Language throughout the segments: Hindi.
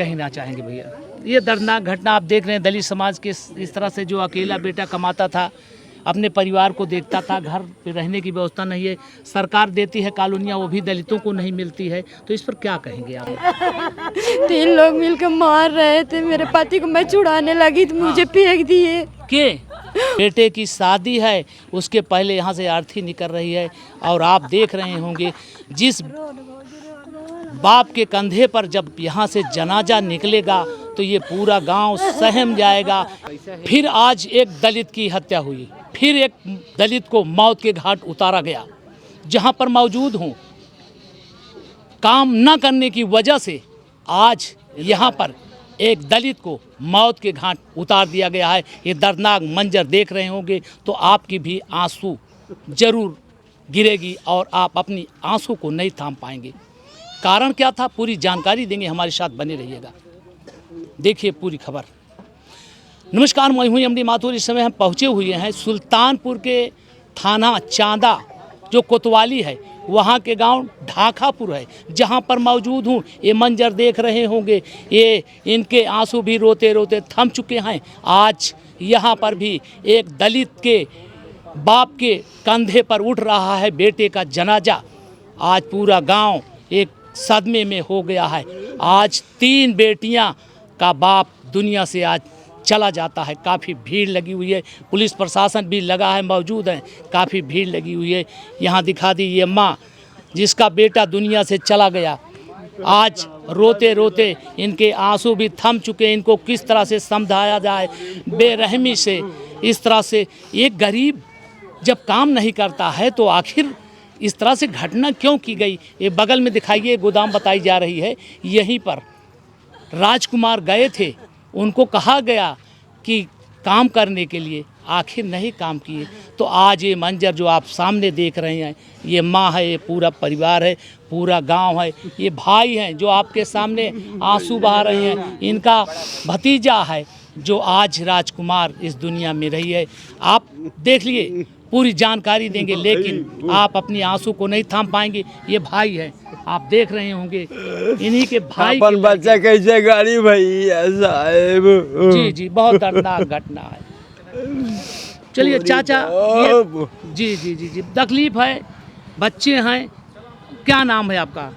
कहना चाहेंगे भैया? ये दर्दनाक घटना आप देख रहे हैं, दलित समाज के इस तरह से जो अकेला बेटा कमाता था, अपने परिवार को देखता था, घर पे रहने की व्यवस्था नहीं है, सरकार देती है कॉलोनियाँ, वो भी दलितों को नहीं मिलती है, तो इस पर क्या कहेंगे आप? 3 लोग मिलकर मार रहे थे मेरे पति को, मैं छुड़ाने लगी तो मुझे फेंक दिए। के बेटे की शादी है, उसके पहले यहाँ से आरती निकल रही है, और आप देख रहे होंगे जिस बाप के कंधे पर जब यहाँ से जनाजा निकलेगा तो ये पूरा गांव सहम जाएगा। फिर आज एक दलित की हत्या हुई, फिर एक दलित को मौत के घाट उतारा गया। जहाँ पर मौजूद हूँ, काम न करने की वजह से आज यहाँ पर एक दलित को मौत के घाट उतार दिया गया है। ये दर्दनाक मंजर देख रहे होंगे तो आपकी भी आंसू जरूर गिरेगी और आप अपनी आंसू को नहीं थाम पाएंगे। कारण क्या था, पूरी जानकारी देंगे, हमारे साथ बने रहिएगा, देखिए पूरी खबर। नमस्कार, मैं हूँ एमडी माथुर। इस समय हम पहुँचे हुए हैं सुल्तानपुर के थाना चांदा जो कोतवाली है, वहाँ के गांव ढाकापुर है, जहाँ पर मौजूद हूँ। ये मंजर देख रहे होंगे, ये इनके आंसू भी रोते रोते थम चुके हैं। आज यहाँ पर भी एक दलित के बाप के कंधे पर उठ रहा है बेटे का जनाजा। आज पूरा गांव एक सदमे में हो गया है। आज 3 बेटियां का बाप दुनिया से आज चला जाता है। काफ़ी भीड़ लगी हुई है, पुलिस प्रशासन भी लगा है, मौजूद है, काफ़ी भीड़ लगी हुई है। यहाँ दिखा दी ये माँ जिसका बेटा दुनिया से चला गया। आज रोते रोते इनके आंसू भी थम चुके। इनको किस तरह से समझाया जाए बेरहमी से? इस तरह से एक गरीब जब काम नहीं करता है तो आखिर इस तरह से घटना क्यों की गई? ये बगल में दिखाइए गोदाम बताई जा रही है, यहीं पर राजकुमार गए थे, उनको कहा गया कि काम करने के लिए, आखिर नहीं काम किए। तो आज ये मंजर जो आप सामने देख रहे हैं, ये माँ है, ये पूरा परिवार है, पूरा गांव है, ये भाई हैं जो आपके सामने आंसू बहा रहे हैं। इनका भतीजा है जो आज राजकुमार इस दुनिया में रही है। आप देख लिए, पूरी जानकारी देंगे, लेकिन आप अपनी आंसू को नहीं थाम पाएंगे। ये भाई है, आप देख रहे होंगे, इन्हीं के भाई अपन बच्चा कैसे गाड़ी भैया साहब। जी जी, बहुत दर्दनाक घटना है। चलिए चाचा, जी जी जी जी, तकलीफ है, बच्चे हैं, क्या नाम है आपका?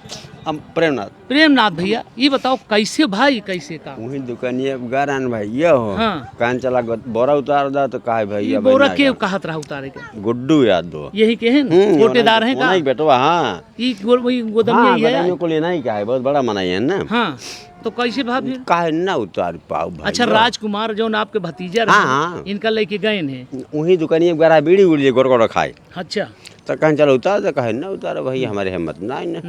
प्रेमनाथ। प्रेमनाथ भैया, ये बताओ कैसे भाई, कैसे का? वही दुकानिया गारान भैया हो। हाँ। कान चला बोरा उतार दा तो काहे भैया ये बोरा के कहत रहा उतारे के? गुड्डू याद दो यही के हैं, कोटेदार हैं का? नहीं बेटवा, हाँ वही गोदम यही है को लेना ही का है, बहुत बड़ा मनाई है ना। हाँ, तो कैसे भाभी काहे ना उतार पाओ भाई? अच्छा, राजकुमार जो आपके भतीजा रहे, हाँ। इनका लेके गए हैं वही दुकानिया गारा बीड़ी उड़ी गोड़ खाए। अच्छा, तो कहीं चलो उतार तो कहे ना उतार भैया, हमारे हिम्मत ना है ना।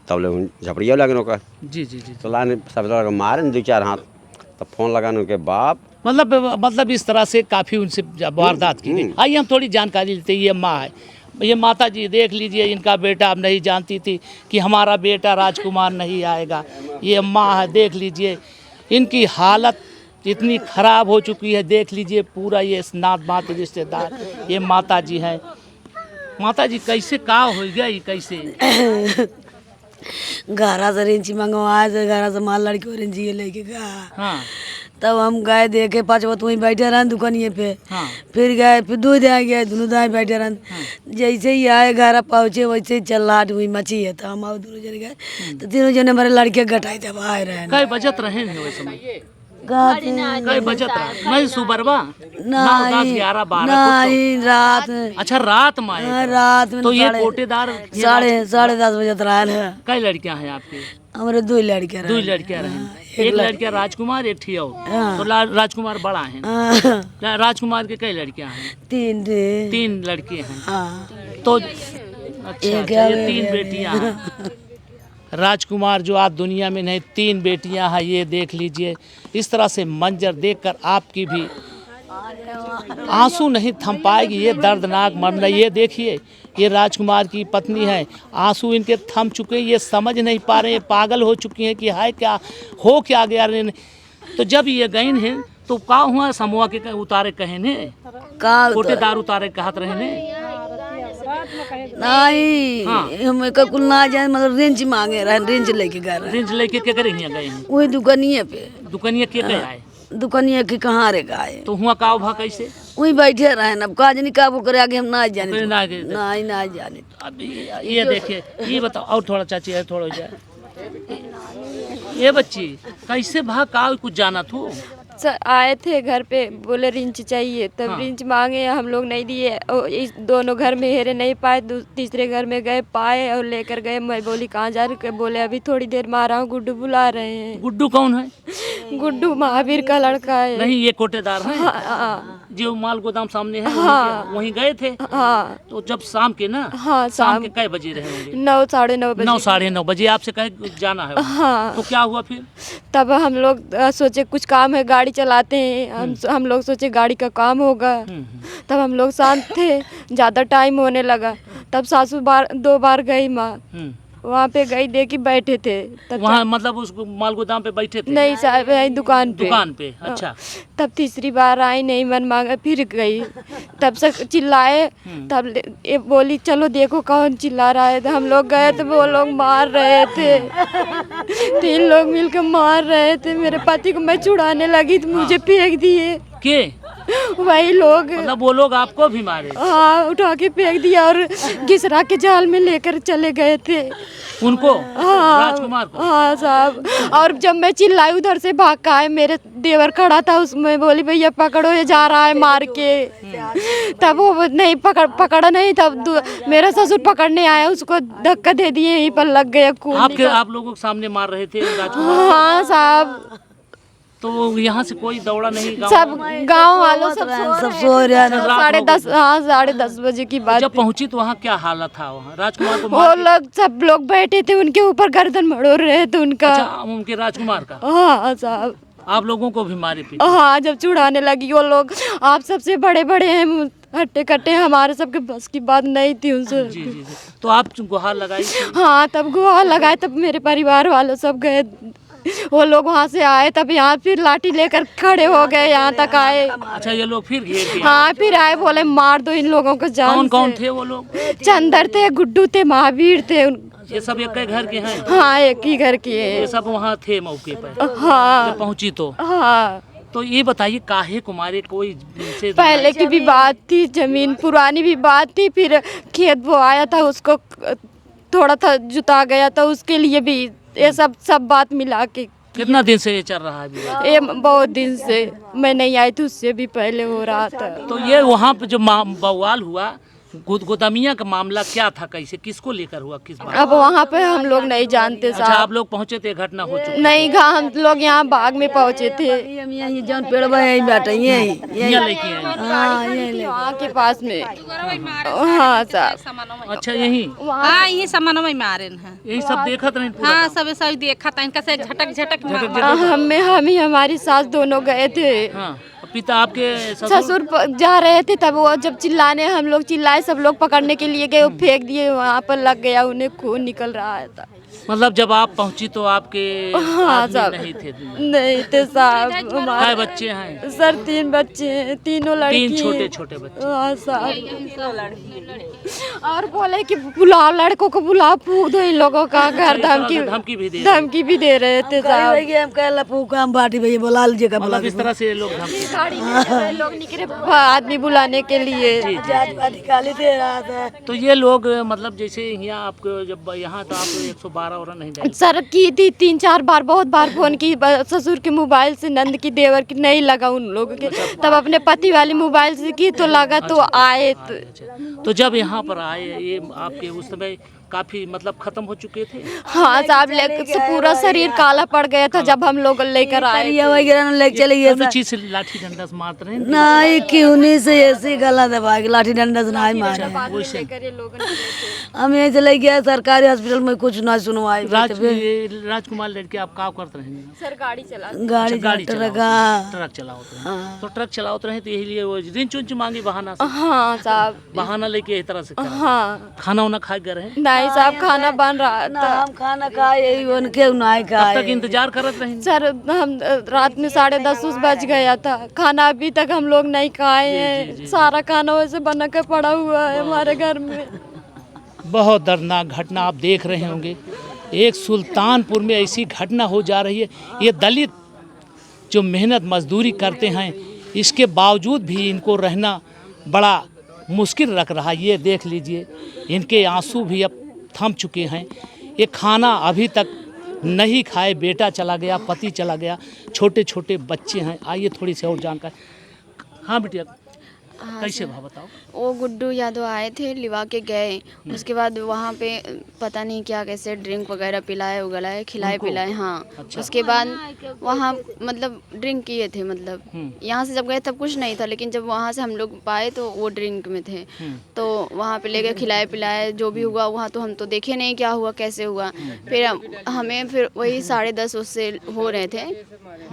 तब लोग झपड़िया लगन का जी जी जी, तो लाने सब लगा मारे 2-4 हाथ, तब फोन लगाने के बाप मतलब इस तरह से काफ़ी उनसे वारदात की गई। आइए हम थोड़ी जानकारी लेते हैं। ये माँ है, ये माता जी देख लीजिए, इनका बेटा अब नहीं जानती थी कि हमारा बेटा राजकुमार नहीं आएगा। ये माँ है, देख लीजिए इनकी हालत इतनी ख़राब हो चुकी है। देख लीजिए पूरा ये नात बात रिश्तेदार, ये माता जी हैं। माता जी कैसे का हो गया, कैसे? घरा से रेंची मंगवाए थे, घरा से माल लड़की और रेंची लेके गया। हाँ। तब हम गए देखे, 5 वक्त वहीं बैठे रहन दुकानिए पे। हाँ। फिर गए, फिर दूध आ गए, दोनों दाएँ बैठे रहन। जैसे ही आए घर पहुँचे वैसे ही चिल्लाहट हुई मची है। तो हम और दोनों जने गए तो तीनों जने हमारे लड़के गटाई जब आए रहे। कई बचत रहे हैं वैसे समय? कई बचत रहे नहीं, सुबरवा 9, 10, 11, 12 नहीं, रात में। अच्छा, रात में आए थे। रात में तो ये कोटेदार 10:30 बजे रहे। कई लड़कियां हैं आपकी? हमारे 2 लड़के रहे। 2 लड़कियां रहे, एक लड़का राजकुमार, एक ठिया। तो राजकुमार बड़ा है। राजकुमार के कई लड़कियां हैं? 3 लड़के हैं। हाँ। तो अच्छा, ये 3 बेटियां हैं। राजकुमार जो आज दुनिया में नहीं, 3 बेटियां हैं। ये देख लीजिए, इस तरह से मंजर देखकर आपकी भी आंसू नहीं थम पाएगी। ये दर्दनाक मरना, ये देखिए, ये राजकुमार की पत्नी है, आंसू इनके थम चुके हैं, ये समझ नहीं पा रहे हैं, पागल हो चुकी हैं कि हाय क्या हो क्या गया। तो जब ये गए हैं तो का हुआ, समूह के उतारे कहे ने, कोटेदार उतारे कहत रहे ने। नहीं हम कुल ना जाए मतलब रेंज मांगे रहे रेंज लेके गए रहे रेंज लेके क्या करे यहाँ गए हैं वही दुकानिए पे दुकानिया के गए आए दुकानिए के कहाँ रे गाय तो हुआ का भा कैसे वही बैठे रहे अब काज नहीं काबू करे आगे हम ना जाने फिर ना गए थे। नहीं ना जाने अब ये देखिए ये बताओ और थोड़ा चाची है थोड़ा हो जाए ये बच्ची कैसे भाग का कुछ जाना तू सर आए थे घर पे बोले रिंच चाहिए तब हाँ। रिंच मांगे हम लोग नहीं दिए और इस दोनों घर में हेरे नहीं पाए तीसरे घर में गए पाए और लेकर गए मैं बोली कहाँ जा रहे बोले अभी थोड़ी देर में आ रहा हूँ गुड्डू बुला रहे हैं गुड्डू कौन है गुड्डू महावीर का लड़का है नहीं ये कोटेदार है हाँ हाँ जो माल गोदाम सामने है हाँ। वहीं गए थे हाँ तो जब शाम के ना हाँ शाम के कै बजे रहे होंगे 9 साढ़े 9 बजे 9 साढ़े 9 बजे आपसे कहे जाना है हाँ तो क्या हुआ फिर तब हम लोग सोचे कुछ काम है गाड़ी चलाते हैं हम लोग सोचे गाड़ी का काम होगा तब हम लोग शांत थे ज़्यादा टाइम होने लगा तब सासू 2 बार गई माँ वहाँ पे गई देखी बैठे थे तब वहाँ मतलब उस माल गोदाम पे बैठे थे नहीं साहब यहीं दुकान पे अच्छा तब तीसरी बार आई नहीं मन मांगा फिर गई तब से चिल्लाए तब ये बोली चलो देखो कौन चिल्ला रहा है तो हम लोग गए तो वो लोग मार रहे थे 3 लोग मिलकर मार रहे थे मेरे पति को मैं छुड़ाने लगी तो मुझे फेंक दिए के वही लोग मतलब वो लोग आपको भी मारे हाँ उठा के फेंक दिया और घिसरा के जाल में लेकर चले गए थे उनको हाँ राजकुमार को हाँ साहब और जब मैं चिल्लाई उधर से भाग के आए मेरे देवर खड़ा था उसमें बोली भैया पकड़ो ये जा रहा है मार के तब वो नहीं पकड़ा नहीं तब मेरा ससुर पकड़ने आया उसको धक्का दे दिए यहीं पर लग गया खून आप लोगों के सामने मार रहे थे राजकुमार हाँ साहब तो यहाँ से कोई दौड़ा नहीं सब गांव वालों सब सो रहे हैं 10:30 हाँ 10:30 बजे की बात जब पहुंची तो वहाँ क्या हालत था वहाँ राजकुमार को वो लोग सब लोग बैठे थे उनके ऊपर गर्दन मड़ोड़ रहे थे उनका अच्छा उनके राजकुमार का हाँ साहब आप लोगों को भी मारे पीटे हाँ जब छुड़ाने लगी वो लोग आप सबसे बड़े बड़े हैं हट्टे कट्टे हमारे सबके बस की बात नहीं थी उनसे जी जी जी तो आप गुहार लगाई थी? हाँ तब गुहार लगाए तब मेरे परिवार वालों सब गए वो लोग वहाँ से आए तब यहाँ फिर लाठी लेकर खड़े हो गए यहाँ तक आए अच्छा ये लोग फिर घेर के हाँ फिर आए बोले मार दो इन लोगों को जान कौन कौन से। थे वो लोग चंदर थे गुड्डू थे महावीर थे ये सब एक ही घर के हैं हाँ एक ही घर के ये सब वहाँ थे मौके पर हाँ जब पहुंची तो हाँ तो ये बताइए काहे कुमारे कोई से पहले की भी बात थी जमीन पुरानी भी बात थी फिर खेत वो आया था उसको थोड़ा था जुता गया था उसके लिए भी ये सब बात मिला के कितना दिन से ये चल रहा है विवाद? ये बहुत दिन से मैं नहीं आई थी उससे भी पहले हो रहा था तो ये वहाँ पे जो बवाल हुआ गोदामिया का मामला क्या था कैसे किसको लेकर हुआ किस बात अब वहाँ पे हम लोग नहीं जानते अच्छा साहब आप लोग पहुँचे थे घटना हो चुकी नहीं हम लोग यहाँ बाग में पहुँचे थे यही जौन पेड़ बा यही बैठे यही यहाँ लेके आए हाँ यही वहाँ के पास में हाँ साहब अच्छा यही हाँ यही सामान में मारे हैं यही सब देखत रहे पूरा हाँ सब सब देखा था इनका से झटक झटक हम हमारी सास दोनों गए थे हाँ पिता आपके ससुर जा रहे थे तब वो जब चिल्लाने हम लोग चिल्लाए सब लोग पकड़ने के लिए गए वो फेंक दिए वहाँ पर लग गया उन्हें खून निकल रहा था मतलब जब आप पहुंची तो आपके हाँ आदमी साहब नहीं थे नहीं थे साहब काय हमारे बच्चे हैं सर 3 बच्चे हैं तीनों लड़की 3 छोटे छोटे बच्चे हाँ साहब और बोले कि बुलाओ लड़कों को बुलाओ फूक दो इन लोगों का घर धमकी भी दे रहे थे साहब हम कहला फूका हम बाटी भैया बुला लीजिए का बुला मतलब इस तरह से लोग धमकी गाड़ी में रहे लोग निकले आदमी बुलाने के लिए जात पाटी खाली दे रहा था तो ये लोग मतलब जैसे यहाँ आपको जब यहाँ तो आप 112 और नहीं जाए सर की थी 3-4 बार बहुत बार फोन की ससुर के मोबाइल से नंद की देवर की नहीं लगा उन लोगों के तब अपने पति वाले मोबाइल से की तो लगा तो आए तो जब यहाँ पर आए ये आपके उस समय काफी मतलब खत्म हो चुके थे हाँ साहब पूरा शरीर काला पड़ गया था जब हम लोग लेकर आए ये वगैरह लेके चले गए कौन चीज से लाठी डंडा से मारते रहे नहीं क्यों नहीं से ऐसे गला दबा के लाठी डंडा से नहीं मारे हम यहीं से ले गए सरकारी हॉस्पिटल में कुछ ना सुनवाई राजकुमार लड़के आप काम करते रहे सर गाड़ी चला गाड़ी ट्रक चलाते रहे तो ट्रक चलाते रहे तो यही लिए वो रिंच उंच मांगी बहाना से हाँ साहब बहाना लेके इस तरह से हाँ खाना वाना खा गए रहे नहीं साहब खाना बन रहा ना था हम खाना खाए यही उनके नहीं तब खाए तक इंतजार करते रहे सर हम रात में 10:30 बज गया था खाना अभी तक हम लोग नहीं खाए हैं सारा खाना वैसे बना के पड़ा हुआ है हमारे घर में बहुत दर्दनाक घटना आप देख रहे होंगे। एक सुल्तानपुर में ऐसी घटना हो जा रही है। ये दलित जो मेहनत मजदूरी करते हैं, इसके बावजूद भी इनको रहना बड़ा मुश्किल रख रहा है। ये देख लीजिए, इनके आंसू भी अब थम चुके हैं। ये खाना अभी तक नहीं खाए, बेटा चला गया, पति चला गया, छोटे छोटे बच्चे हैं। आइए थोड़ी सी और जानकारी। हाँ बिटिया, कैसे भाव बताओ। वो गुड्डू यादव आए थे, लिवा के गए। उसके बाद वहाँ पे पता नहीं क्या कैसे ड्रिंक वगैरह पिलाए उगलाए खिलाए पिलाए। हाँ अच्छा। उसके बाद वहाँ मतलब ड्रिंक किए थे। मतलब यहाँ से जब गए तब कुछ नहीं था, लेकिन जब वहाँ से हम लोग पाए तो वो ड्रिंक में थे। तो वहाँ पे लेके खिलाए पिलाए, जो भी हुआ वहाँ तो हम तो देखे नहीं क्या हुआ कैसे हुआ। फिर हमें फिर वही 10:30 उससे हो रहे थे।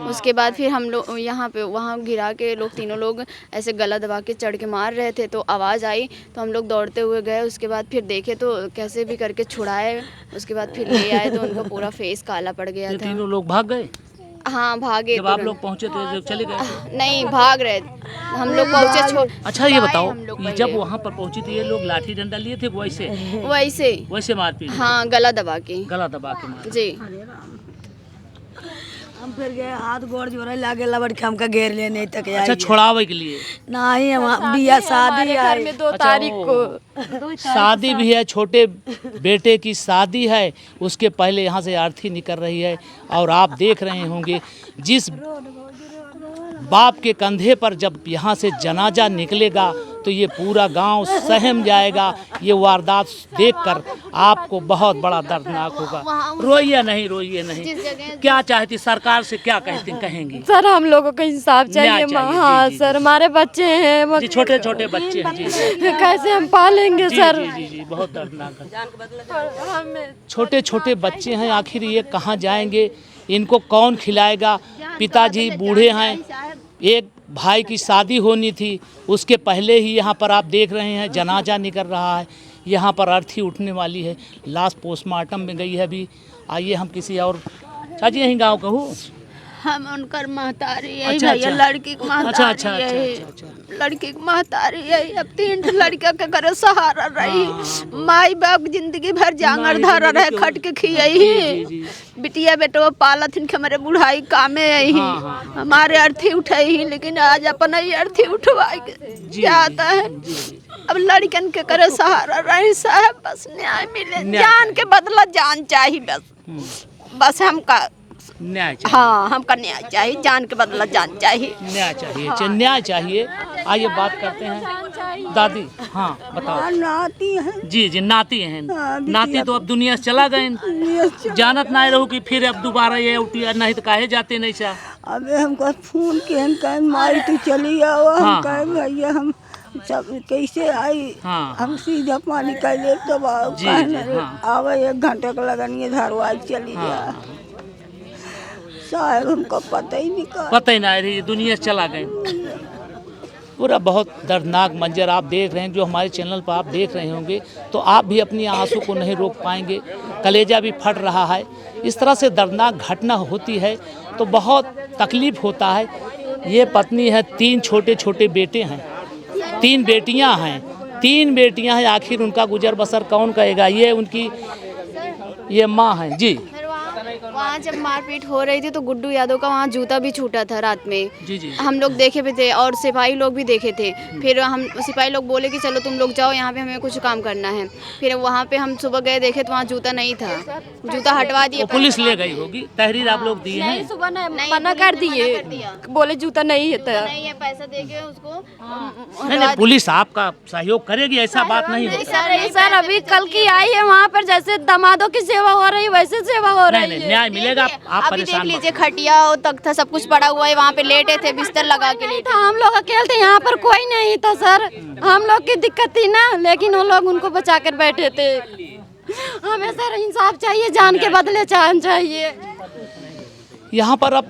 उसके बाद फिर हम लोग यहाँ पे वहाँ गिरा के लोग तीनों लोग ऐसे गला दबा के चढ़ के मार रहे थे। तो आवाज़ आई तो हम लोग दौड़ते हुए गए। उसके बाद फिर देखे तो कैसे भी करके छुड़ाए। उसके बाद फिर ले आए तो उनका पूरा फेस काला पड़ गया था। तीनों लोग भाग गए। हाँ भागे। जब आप लोग पहुँचे तो जब चले गए? नहीं भाग रहे थे। हम लोग पहुँचे अच्छा ये बताओ, हम लोग कि जब वहाँ पर पहुँची थी ये लोग लाठी डंडा लिए थे वैसे मारपीट? हाँ गला दबा के मार। जी। हम फिर गए, हाथ गोड़ जोड़े लागे लबड़ के हमका घेर ले नहीं तक अच्छा, छोड़ावे के लिए? नहीं, हम बिया शादी घर में 2 तारीख को शादी भी है, छोटे बेटे की शादी है। उसके पहले यहाँ से अर्थी निकल रही है। और आप देख रहे होंगे, जिस बाप के कंधे पर जब यहाँ से जनाजा निकलेगा तो ये पूरा गांव सहम जाएगा। ये वारदात देखकर आपको बहुत बड़ा दर्दनाक होगा। रोइए नहीं। क्या चाहती सरकार से, क्या कहेंगी? सर हम लोगों को इंसाफ चाहिए। हाँ सर, हमारे बच्चे हैं, छोटे छोटे बच्चे हैं। जी कैसे हम पालेंगे सर? जी बहुत दर्दनाक है। छोटे छोटे बच्चे हैं, आखिर ये कहाँ जाएंगे? इनको कौन खिलाएगा? पिताजी बूढ़े हैं, एक भाई की शादी होनी थी, उसके पहले ही यहाँ पर आप देख रहे हैं जनाजा निकल रहा है। यहाँ पर अर्थी उठने वाली है, लाश पोस्टमार्टम में गई है अभी। आइए हम किसी और चाची यहीं गाँव कहूँ। हम उनकर महतारी है अच्छा, भैया, अच्छा। लड़की की महतारी है। लड़की की महतारी है। अब 3 लड़का के करे सहारा रही। माई बाप जिंदगी भर जांगर धर रहे, खट के खियई। बिटिया बेटो पालथिन के हमारे बुढ़ाई कामे आई। हमारे अर्थी उठाई, लेकिन आज अपन ही अर्थी उठवाई जाता है। अब लड़कन के करे सहारा रही साहब, बस न्याय मिले। जान के बदला जान चाहिए, बस हमका न्याय चाहिए। हाँ हमका न्याय चाहिए, जान के बदला जान चाहिए। न्याय चाहिए, न्याय चाहिए। आइए बात करते हैं दादी। हाँ बताओ। नाती है जी नाती हैं। नाती तो अब दुनिया से चला गए, जानत ना रहू कि फिर अब दोबारा ये उठी नहीं तो काहे जाते नहीं सा। अबे हमको फोन के माई तू चली आओ। हम कहे भैया हम सब कैसे आई। हम सीधा पानी का ले तो आवे 1 घंटे का लगनी धारवाई चली गया। साहब हमको पता ही नहीं रही, दुनिया से चला गए। पूरा बहुत दर्दनाक मंजर आप देख रहे हैं, जो हमारे चैनल पर आप देख रहे होंगे तो आप भी अपनी आंसू को नहीं रोक पाएंगे, कलेजा भी फट रहा है। इस तरह से दर्दनाक घटना होती है तो बहुत तकलीफ होता है। ये पत्नी है, 3 छोटे छोटे बेटे हैं, 3 बेटियां हैं। आखिर उनका गुजर बसर कौन करेगा? ये उनकी ये माँ हैं। जी वहाँ जब मारपीट हो रही थी तो गुड्डू यादव का वहाँ जूता भी छूटा था रात में। जी हम लोग देखे भी थे और सिपाही लोग भी देखे थे। फिर हम सिपाही लोग बोले कि चलो तुम लोग जाओ, यहाँ पे हमें कुछ काम करना है। फिर वहाँ पे हम सुबह गए, देखे तो वहाँ जूता नहीं था, जूता हटवा दिए। पुलिस ले गई होगी, तहरीर आप लोग दिए हैं? सुबह मना कर दिए, बोले जूता नहीं है, पैसा देके उसको नहीं, पुलिस आपका सहयोग करेगी, ऐसा बात नहीं है सर। अभी कल की आई है, वहाँ पर जैसे दामादों की सेवा हो रही वैसे सेवा हो रही है। न्याय मिलेगा। आप अभी देख लीजिए, खटिया और तख्ता सब कुछ पड़ा हुआ है, वहाँ पे लेटे थे, बिस्तर लगा के लेटे। हम लोग अकेले थे, यहाँ पर कोई नहीं था सर। हम लोग की दिक्कत थी ना, लेकिन वो लोग उनको बचा कर बैठे थे। हमें सर इंसाफ चाहिए, जान के बदले जान चाहिए। यहाँ पर अब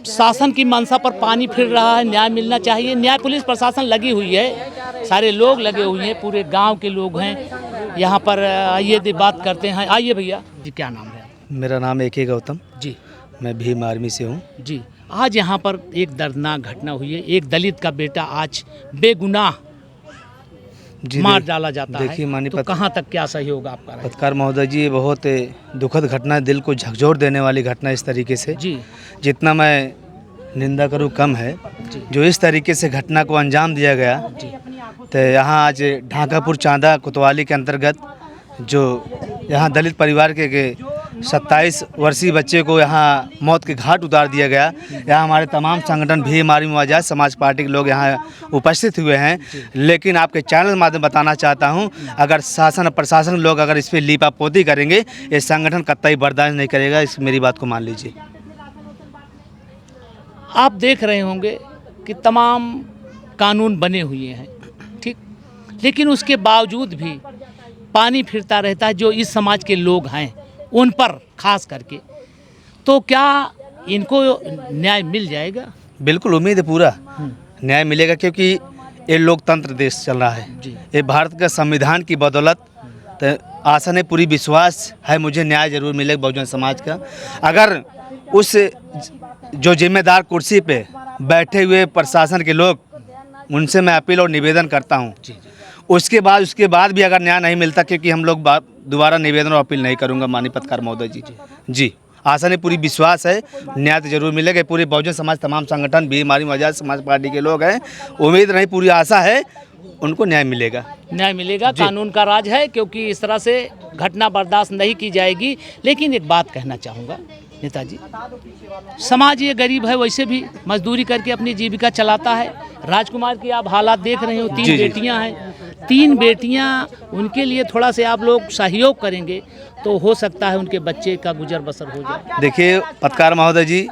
शासन की मंशा पर पानी फिर रहा है, न्याय मिलना चाहिए। न्याय पुलिस प्रशासन लगी हुई है, सारे लोग लगे हुए हैं, पूरे गांव के लोग हैं यहाँ पर। आइए बात करते हैं। आइए भैया जी, क्या नाम है? मेरा नाम AK गौतम जी। मैं भीम आर्मी से हूँ। जी, आज यहाँ पर एक दर्दनाक घटना हुई है। एक दलित का बेटा आज बेगुनाह जी, मार डाला जाता देखिए है, माननीय तो कहाँ तक क्या सहयोग आपका रहेगा? पत्रकार महोदय जी, ये बहुत दुखद घटना है, दिल को झकझोर देने वाली घटना है इस तरीके से। जी जितना मैं निंदा करूँ कम है। जो इस तरीके से घटना को अंजाम दिया गया, तो यहाँ आज ढाकापुर चांदा कोतवाली के अंतर्गत जो यहाँ दलित परिवार के 27 वर्षीय बच्चे को यहाँ मौत के घाट उतार दिया गया। यहाँ हमारे तमाम संगठन भीम आर्मी आज़ाद समाज पार्टी के लोग यहाँ उपस्थित हुए हैं। लेकिन आपके चैनल माध्यम बताना चाहता हूँ, अगर शासन और प्रशासन लोग अगर इस पर लीपापोती करेंगे, ये संगठन कतई बर्दाश्त नहीं करेगा। इस मेरी बात को मान लीजिए। आप देख रहे होंगे कि तमाम कानून बने हुए हैं, ठीक, लेकिन उसके बावजूद भी पानी फिरता रहता है जो इस समाज के लोग हैं उन पर खास करके। तो क्या इनको न्याय मिल जाएगा? बिल्कुल उम्मीद है पूरा न्याय मिलेगा, क्योंकि ये लोकतंत्र देश चल रहा है। ये भारत का संविधान की बदौलत तो आशा ने पूरी विश्वास है मुझे न्याय जरूर मिलेगा बहुजन समाज का। अगर उस जो जिम्मेदार कुर्सी पे बैठे हुए प्रशासन के लोग, उनसे मैं अपील और निवेदन करता हूँ, उसके बाद भी अगर न्याय नहीं मिलता, क्योंकि हम लोग दोबारा निवेदन और अपील नहीं करूँगा माननीय पत्रकार महोदय जी। जी आशा ने पूरी विश्वास है न्याय तो जरूर मिलेगा। पूरे बहुजन समाज तमाम संगठन भीम आर्मी आज़ाद समाज पार्टी के लोग हैं, उम्मीद नहीं पूरी आशा है उनको न्याय मिलेगा। न्याय मिलेगा, कानून का राज है, क्योंकि इस तरह से घटना बर्दाश्त नहीं की जाएगी। लेकिन एक बात कहना चाहूँगा नेताजी, समाज ये गरीब है, वैसे भी मजदूरी करके अपनी जीविका चलाता है। राजकुमार की आप हालात देख रहे हो, 3 बेटियां हैं, 3 बेटियां, उनके लिए थोड़ा से आप लोग सहयोग करेंगे तो हो सकता है उनके बच्चे का गुजर बसर हो जाए। देखिए पत्रकार महोदय जी,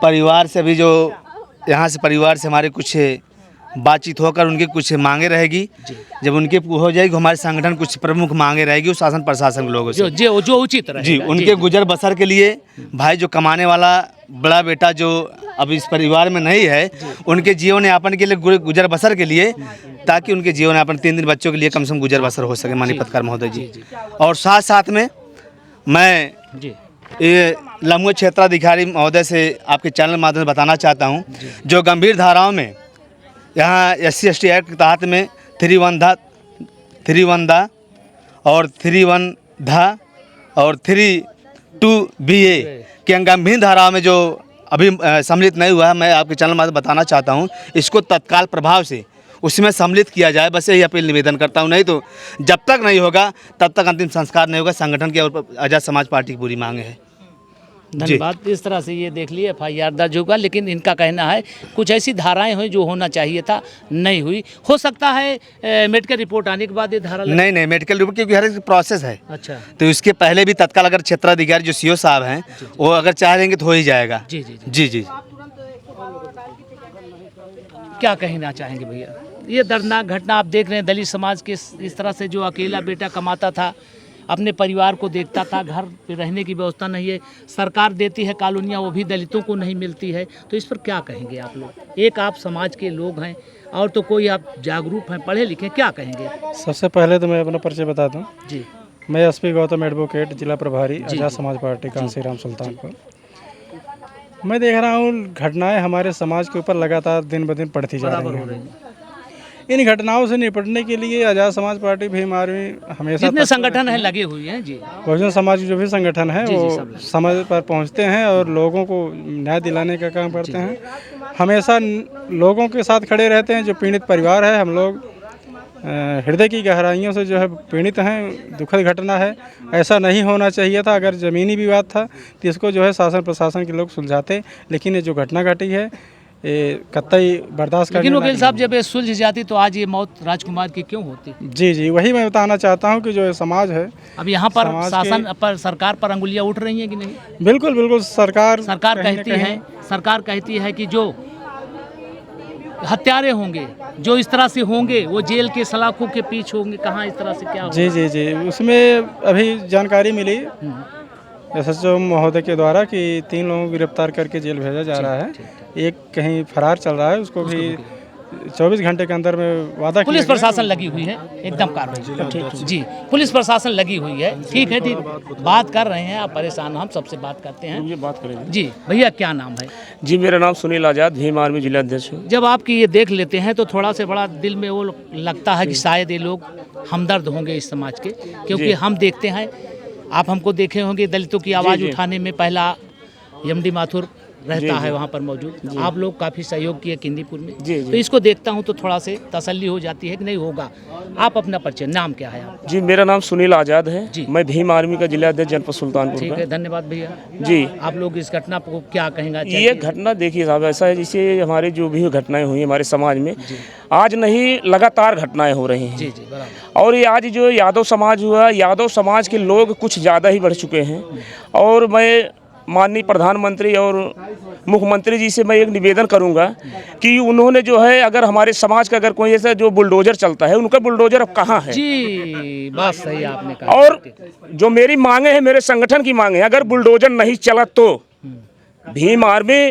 परिवार से अभी जो यहाँ से परिवार से हमारे कुछ बातचीत होकर उनकी कुछ मांगे रहेगी, जब उनके हो जाएगी हमारे संगठन कुछ प्रमुख मांगे रहेगी उस शासन प्रशासन के लोगों से जो उचित रहेगा। जी उनके गुजर बसर के लिए भाई जो कमाने वाला बड़ा बेटा जो अब इस परिवार में नहीं है, उनके जीवन यापन के लिए गुजर बसर के लिए, ताकि उनके जीवन यापन 3 बच्चों के लिए कम से कम गुजर बसर हो सके माननीय पत्रकार महोदय जी। और साथ साथ में मैं ये लम्बे क्षेत्राधिकारी महोदय से आपके चैनल माध्यम से बताना चाहता हूँ, जो गंभीर धाराओं में यहाँ SC/ST एक्ट के तहत में 3(1) और 3(1) और 3(2)BA के गंभीर धाराओं में जो अभी सम्मिलित नहीं हुआ है, मैं आपके चैनल माध्यम बताना चाहता हूँ, इसको तत्काल प्रभाव से उसमें सम्मिलित किया जाए। बस यही अपील निवेदन करता हूँ। नहीं तो जब तक नहीं होगा तब तक अंतिम संस्कार नहीं होगा। संगठन की और आज़ाद समाज पार्टी की पूरी मांग है। धन्यवाद। इस तरह से ये देख लिए FIR दर्ज होगा, लेकिन इनका कहना है कुछ ऐसी धाराएं हुई जो होना चाहिए था, नहीं हुई। हो सकता है मेडिकल रिपोर्ट आने के बाद ये धारा नहीं मेडिकल रिपोर्ट, क्योंकि हर एक प्रोसेस है। अच्छा, तो इसके पहले भी तत्काल अगर क्षेत्राधिकारी जो CO साहब हैं वो अगर चाहेंगे तो हो ही जाएगा। जी जी जी जी जी क्या कहना चाहेंगे भैया? ये दर्दनाक घटना आप देख रहे हैं, दलित समाज के इस तरह से जो अकेला बेटा कमाता था, अपने परिवार को देखता था, घर पे रहने की व्यवस्था नहीं है, सरकार देती है कॉलोनियाँ, वो भी दलितों को नहीं मिलती है। तो इस पर क्या कहेंगे आप लोग? एक आप समाज के लोग हैं और तो कोई आप जागरूक हैं, पढ़े लिखे, क्या कहेंगे? सबसे पहले तो मैं अपना परिचय बता दूं। जी, मैं SP गौतम एडवोकेट, जिला प्रभारी आज़ाद समाज पार्टी कांसीराम सुल्तानपुर। मैं देख रहा हूँ घटनाएं हमारे समाज के ऊपर लगातार दिन ब दिन बढ़ती जा रही हैं। इन घटनाओं से निपटने के लिए आज़ाद समाज पार्टी भीम आर्मी हमेशा जितने संगठन हैं लगे हुए हैं। जी, बहुजन समाज के जो भी संगठन है वो समय पर पहुंचते हैं और लोगों को न्याय दिलाने का काम करते हैं। हमेशा लोगों के साथ खड़े रहते हैं। जो पीड़ित परिवार है, हम लोग हृदय की गहराइयों से जो है पीड़ित हैं। दुखद घटना है, ऐसा नहीं होना चाहिए था। अगर ज़मीनी विवाद था तो इसको जो है शासन प्रशासन के लोग सुलझाते, लेकिन ये जो घटना घटी है ये कतई बर्दाश्त करने। लेकिन वकील साहब, जब ये सुलझ जाती तो आज ये मौत राजकुमार की क्यों होती? जी वही मैं बताना चाहता हूँ कि जो समाज है, अब यहाँ पर शासन पर, सरकार पर अंगुलियाँ उठ रही हैं कि नहीं? बिल्कुल सरकार कहती है कि जो हत्यारे होंगे, जो इस तरह से होंगे, वो जेल के सलाखों के पीछे होंगे। कहाँ इस तरह से क्या होगा? जी उसमें अभी जानकारी मिली SHO महोदय के द्वारा कि 3 लोगों को गिरफ्तार करके जेल भेजा जा रहा है। एक कहीं फरार चल रहा है, उसको भी 24 घंटे के अंदर में वादा किया पुलिस गया। प्रशासन लगी हुई है, एकदम कार्रवाई जी, पुलिस प्रशासन लगी हुई है। ठीक है, ठीक, बात कर रहे हैं, आप परेशान, हम सबसे बात करते हैं। ये बात करेंगे जी भैया, क्या नाम है? जी, मेरा नाम सुनील आज़ाद, भीम आर्मी जिला अध्यक्ष हूँ। जब आपकी ये देख लेते हैं तो थोड़ा से बड़ा दिल में वो लगता है कि शायद ये लोग हमदर्द होंगे इस समाज के, क्योंकि हम देखते हैं, आप हमको देखे होंगे, दलितों की आवाज़ उठाने में पहला एमडी माथुर रहता है वहाँ पर मौजूद। आप लोग काफ़ी सहयोग किए किंदीपुर में, तो इसको देखता हूँ तो थोड़ा से तसल्ली हो जाती है कि नहीं होगा। आप अपना परिचय, नाम क्या है आप? जी, मेरा नाम सुनील आज़ाद है जी। मैं भीम आर्मी का जिला अध्यक्ष जनपद सुल्तानपुर ठीक का। है, धन्यवाद भैया जी। आप लोग इस घटना को क्या कहेंगे? ये घटना देखिए साहब, ऐसा है जिससे हमारे जो भी घटनाएं हुई हमारे समाज में, आज नहीं लगातार घटनाएं हो रही हैं। जी जी, बराबर। और ये आज जो यादव समाज हुआ, यादव समाज के लोग कुछ ज़्यादा ही बढ़ चुके हैं। और मैं माननीय प्रधानमंत्री और मुख्यमंत्री जी से मैं एक निवेदन करूंगा कि उन्होंने जो है, अगर हमारे समाज का अगर कोई ऐसा जो बुलडोजर चलता है, उनका बुलडोजर अब कहाँ है? जी, बात सही आपने कहा। और जो मेरी मांगे हैं, मेरे संगठन की मांगे हैं, अगर बुलडोजर नहीं चला तो भीम आर्मी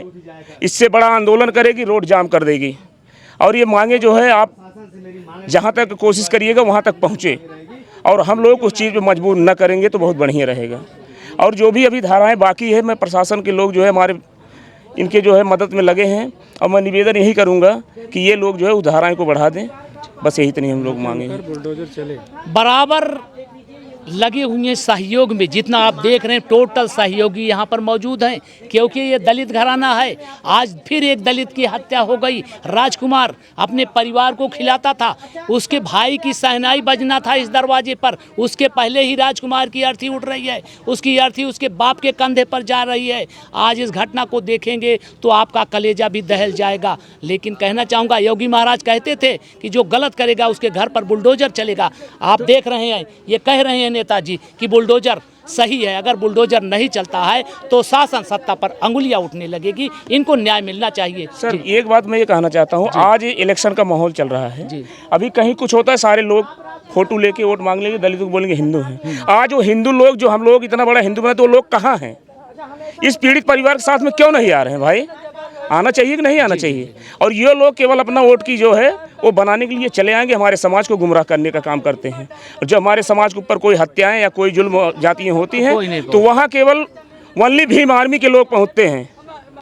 इससे बड़ा आंदोलन करेगी, रोड जाम कर देगी। और ये मांगे जो है, आप जहाँ तक कोशिश करिएगा वहाँ तक पहुँचे, और हम लोग उस चीज़ पे मजबूर न करेंगे तो बहुत बढ़िया रहेगा। और जो भी अभी धाराएं बाकी है, मैं प्रशासन के लोग जो है हमारे इनके जो है मदद में लगे हैं, और मैं निवेदन यही करूंगा कि ये लोग जो है उस धाराएं को बढ़ा दें। बस यही इतनी हम लोग मांगेंगे। बुलडोजर चले बराबर लगे हुए हैं सहयोग में, जितना आप देख रहे हैं टोटल सहयोगी यहाँ पर मौजूद हैं, क्योंकि ये दलित घराना है। आज फिर एक दलित की हत्या हो गई। राजकुमार अपने परिवार को खिलाता था, उसके भाई की सहनाई बजना था इस दरवाजे पर, उसके पहले ही राजकुमार की अर्थी उठ रही है, उसकी अर्थी उसके बाप के कंधे पर जा रही है। आज इस घटना को देखेंगे तो आपका कलेजा भी दहल जाएगा। लेकिन कहना चाहूँगा, योगी महाराज कहते थे कि जो गलत करेगा उसके घर पर बुलडोजर चलेगा। आप देख रहे हैं, ये कह रहे हैं नेताजी कि बुलडोजर सही है। अगर बुलडोजर नहीं चलता है तो शासन सत्ता पर अंगुलियां उठने लगेगी। इनको न्याय मिलना चाहिए। सर, एक बात मैं ये कहना चाहता हूँ, आज इलेक्शन का माहौल चल रहा है। अभी कहीं कुछ होता है, सारे लोग फोटो लेके वोट मांग लेंगे, दलितों को बोलेंगे हिंदू हैं। आज वो हिंदू लोग, जो हम लोग इतना बड़ा हिंदू बने, तो वो लोग कहाँ हैं? इस पीड़ित परिवार के साथ में क्यों नहीं आ रहे हैं? भाई, आना चाहिए कि नहीं आना चाहिए? और ये लोग केवल अपना वोट की जो है वो बनाने के लिए चले आएंगे, हमारे समाज को गुमराह करने का काम करते हैं। और जब हमारे समाज के ऊपर कोई हत्याएं या कोई जुल्म जातियाँ होती हैं, तो वहाँ केवल ओनली भीम आर्मी के लोग पहुँचते हैं।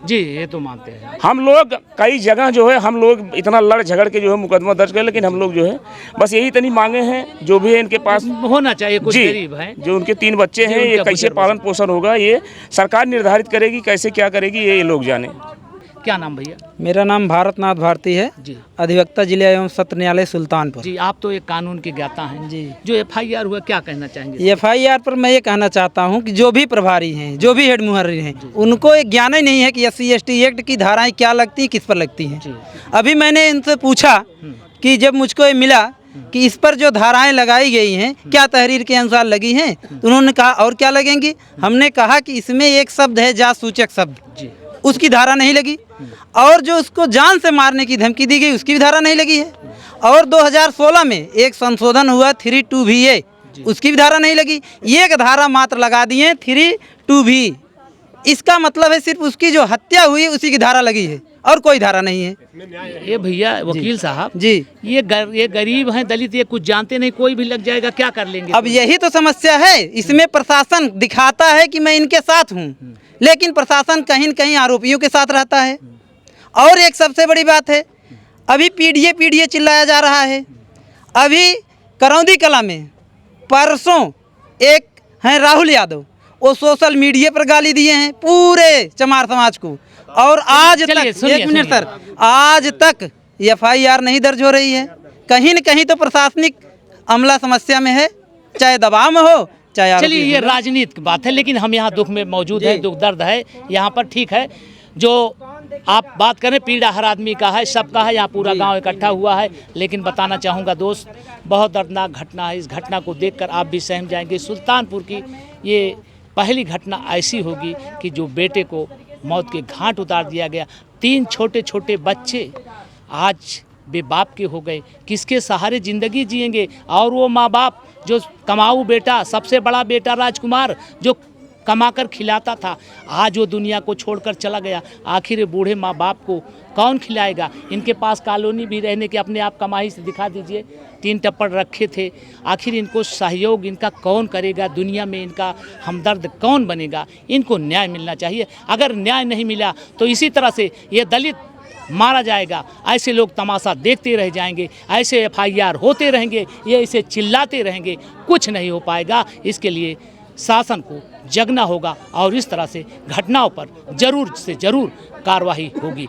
जी, ये तो मानते हैं हम लोग कई जगह जो है, हम लोग इतना लड़ झगड़ के जो है मुकदमा दर्ज कर, लेकिन हम लोग जो है बस यही इतनी मांगे हैं। जो भी है इनके पास होना चाहिए। कुछ जी, गरीब हैं, जो उनके 3 बच्चे हैं, ये कैसे पालन पोषण होगा, ये सरकार निर्धारित करेगी। कैसे क्या करेगी ये लोग जाने। क्या नाम भैया? मेरा नाम भारतनाथ भारती है जी। अधिवक्ता जिला एवं सत्र न्यायालय सुल्तानपुर। जी, आप तो एक कानून के ज्ञाता हैं जी। जो FIR हुआ, क्या कहना चाहेंगे? FIR पर मैं ये कहना चाहता हूँ कि जो भी प्रभारी हैं, जो भी हेड मुहर्री हैं, उनको एक ज्ञान ही नहीं है कि SC ST एक्ट की धाराएं क्या लगती हैं, किस पर लगती हैं। अभी मैंने इनसे पूछा कि जब मुझको ये मिला कि इस पर जो धाराएं लगाई गई हैं क्या तहरीर के अनुसार लगी हैं, तो उन्होंने कहा और क्या लगेंगी। हमने कहा कि इसमें एक शब्द है जात सूचक शब्द, उसकी धारा नहीं लगी। और जो उसको जान से मारने की धमकी दी गई उसकी भी धारा नहीं लगी है। और 2016 में एक संशोधन हुआ 32VA, उसकी भी धारा नहीं लगी। एक धारा मात्र लगा दी है 32V। इसका मतलब है सिर्फ उसकी जो हत्या हुई उसी की धारा लगी है और कोई धारा नहीं है। ये भैया वकील साहब जी, ये गरीब हैं, दलित, ये कुछ जानते नहीं, कोई भी लग जाएगा, क्या कर लेंगे? अब यही तो समस्या है। इसमें प्रशासन दिखाता है कि मैं इनके साथ हूँ, लेकिन प्रशासन कहीं न कहीं आरोपियों के साथ रहता है। और एक सबसे बड़ी बात है, अभी PDA चिल्लाया जा रहा है। अभी करौंदी कला में परसों एक हैं राहुल यादव, वो सोशल मीडिया पर गाली दिए हैं पूरे चमार समाज को। और आज तक, एक मिनट सर, आज तक FIR नहीं दर्ज हो रही है। कहीं न कहीं तो प्रशासनिक अमला समस्या में है, चाहे दबाव में हो चाहे। चलिए, ये राजनीतिक बात है, लेकिन हम यहाँ दुख में मौजूद हैं, दुख दर्द है यहाँ पर। ठीक है, जो आप बात करें, पीड़ा हर आदमी का है, सबका है, यहाँ पूरा गांव इकट्ठा हुआ है। लेकिन बताना चाहूँगा दोस्त, बहुत दर्दनाक घटना है। इस घटना को देखकर आप भी सहम जाएंगे। सुल्तानपुर की ये पहली घटना ऐसी होगी कि जो बेटे को मौत के घाट उतार दिया गया। 3 छोटे छोटे बच्चे आज बेबाप के हो गए, किसके सहारे ज़िंदगी जिएंगे? और वो माँ बाप जो कमाऊ बेटा, सबसे बड़ा बेटा राजकुमार, जो कमाकर खिलाता था, आज वो दुनिया को छोड़कर चला गया। आखिर ये बूढ़े माँ बाप को कौन खिलाएगा? इनके पास कॉलोनी भी रहने के अपने आप कमाई से दिखा दीजिए, 3 टप्पड़ रखे थे। आखिर इनको सहयोग इनका कौन करेगा? दुनिया में इनका हमदर्द कौन बनेगा? इनको न्याय मिलना चाहिए। अगर न्याय नहीं मिला तो इसी तरह से ये दलित मारा जाएगा। ऐसे लोग तमाशा देखते रह जाएंगे, ऐसे FIR होते रहेंगे, ये ऐसे चिल्लाते रहेंगे, कुछ नहीं हो पाएगा। इसके लिए शासन को जगना होगा और इस तरह से घटनाओं पर जरूर से जरूर कार्रवाई होगी।